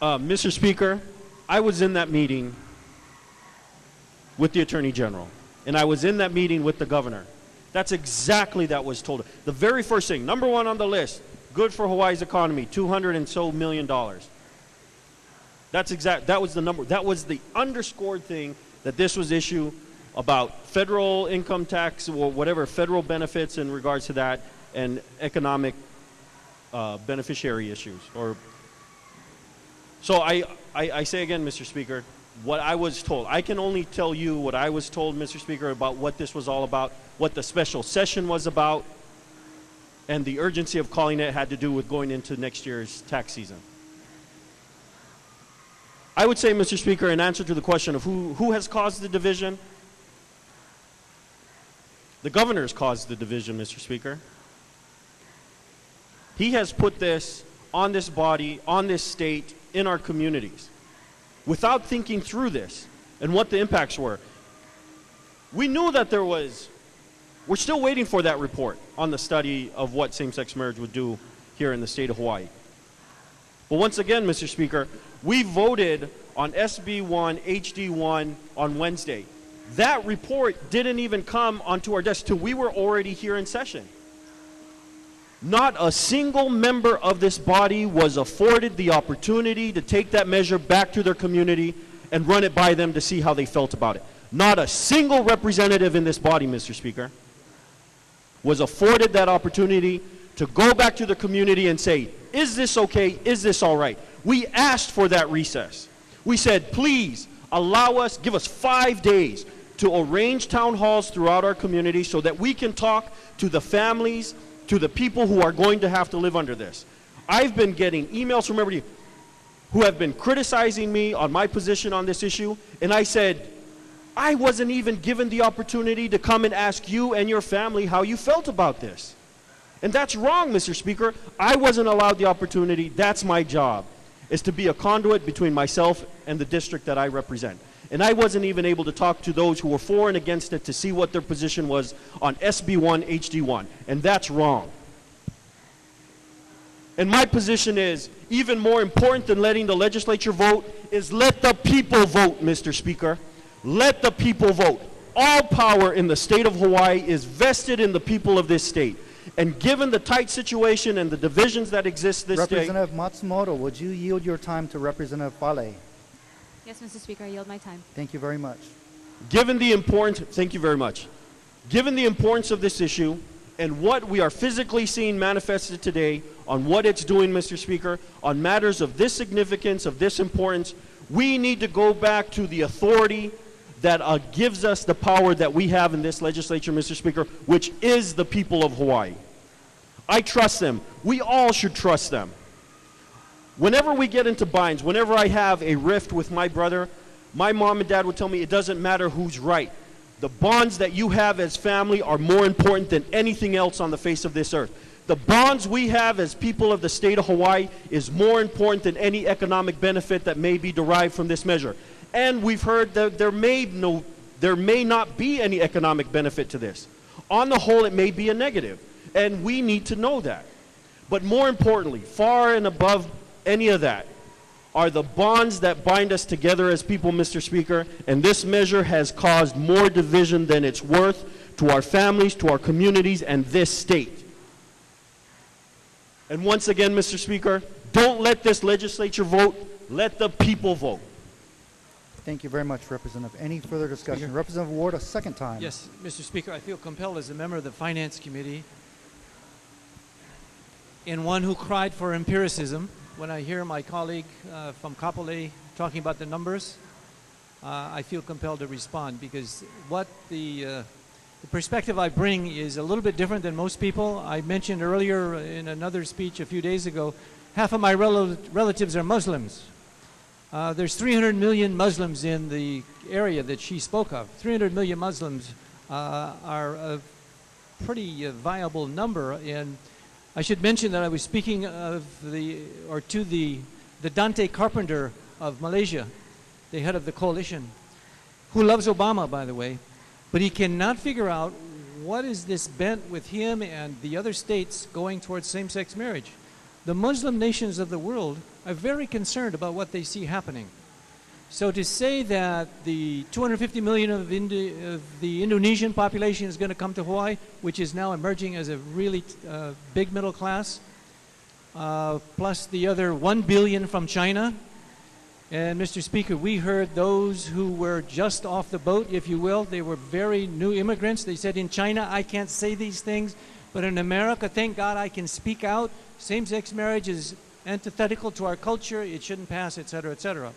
Mr. Speaker, I was in that meeting with the Attorney General, and I was in that meeting with the governor. That's exactly that was told. The very first thing, number one on the list, good for Hawaii's economy, $200 and so million. That was the number. That was the underscored thing, that this was issue about federal income tax or whatever, federal benefits in regards to that, and economic beneficiary issues. So I say again, Mr. Speaker, what I was told. I can only tell you what I was told, Mr. Speaker, about what this was all about, what the special session was about, and the urgency of calling it had to do with going into next year's tax season. I would say, Mr. Speaker, in answer to the question of who has caused the division, the governor has caused the division, Mr. Speaker. He has put this on this body, on this state, in our communities, without thinking through this and what the impacts were. We knew that we're still waiting for that report on the study of what same-sex marriage would do here in the state of Hawaii. But once again, Mr. Speaker, we voted on SB1, HD1 on Wednesday. That report didn't even come onto our desk till we were already here in session. Not a single member of this body was afforded the opportunity to take that measure back to their community and run it by them to see how they felt about it. Not a single representative in this body, Mr. Speaker, was afforded that opportunity to go back to the community and say, is this okay? Is this all right? We asked for that recess. We said, please allow us, give us 5 days to arrange town halls throughout our community so that we can talk to the families, to the people who are going to have to live under this. I've been getting emails from everybody who have been criticizing me on my position on this issue, and I said, I wasn't even given the opportunity to come and ask you and your family how you felt about this. And that's wrong, Mr. Speaker. I wasn't allowed the opportunity. That's my job, is to be a conduit between myself and the district that I represent. And I wasn't even able to talk to those who were for and against it to see what their position was on SB1, HD1. And that's wrong. And my position is, even more important than letting the legislature vote, is let the people vote, Mr. Speaker. Let the people vote. All power in the state of Hawaii is vested in the people of this state. And given the tight situation and the divisions that exist this day... Representative Matsumoto, would you yield your time to Representative Fale? Yes, Mr. Speaker, I yield my time. Thank you very much. Given the importance, thank you very much. Given the importance of this issue and what we are physically seeing manifested today on what it's doing, Mr. Speaker, on matters of this significance, of this importance, we need to go back to the authority that gives us the power that we have in this legislature, Mr. Speaker, which is the people of Hawaii. I trust them. We all should trust them. Whenever we get into binds, whenever I have a rift with my brother, my mom and dad would tell me it doesn't matter who's right. The bonds that you have as family are more important than anything else on the face of this earth. The bonds we have as people of the state of Hawaii is more important than any economic benefit that may be derived from this measure. And we've heard that there may not be any economic benefit to this. On the whole, it may be a negative, and we need to know that. But more importantly, far and above any of that, are the bonds that bind us together as people, Mr. Speaker, and this measure has caused more division than it's worth to our families, to our communities, and this state. And once again, Mr. Speaker, don't let this legislature vote, let the people vote. Thank you very much, Representative. Any further discussion? Speaker. Representative Ward, a second time. Yes, Mr. Speaker, I feel compelled as a member of the Finance Committee and one who cried for empiricism when I hear my colleague from Kapolei talking about the numbers. I feel compelled to respond because what the perspective I bring is a little bit different than most people. I mentioned earlier in another speech a few days ago, half of my relatives are Muslims. There's 300 million Muslims in the area that she spoke of. 300 million Muslims are a pretty viable number. And I should mention that I was speaking of to the Dante Carpenter of Malaysia, the head of the coalition, who loves Obama, by the way, but he cannot figure out what is this bent with him and the other states going towards same-sex marriage. The Muslim nations of the world are very concerned about what they see happening. So to say that the 250 million of the Indonesian population is going to come to Hawaii, which is now emerging as a really big middle class, plus the other 1 billion from China. And Mr. Speaker, we heard those who were just off the boat, if you will. They were very new immigrants. They said, in China, I can't say these things, but in America, thank God I can speak out. Same-sex marriage is antithetical to our culture. It shouldn't pass, et cetera, et cetera.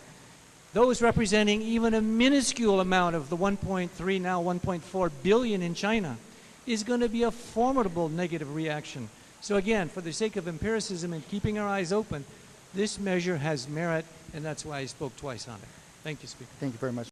Those representing even a minuscule amount of the 1.3, now 1.4 billion in China is going to be a formidable negative reaction. So again, for the sake of empiricism and keeping our eyes open, this measure has merit, and that's why I spoke twice on it. Thank you, Speaker. Thank you very much.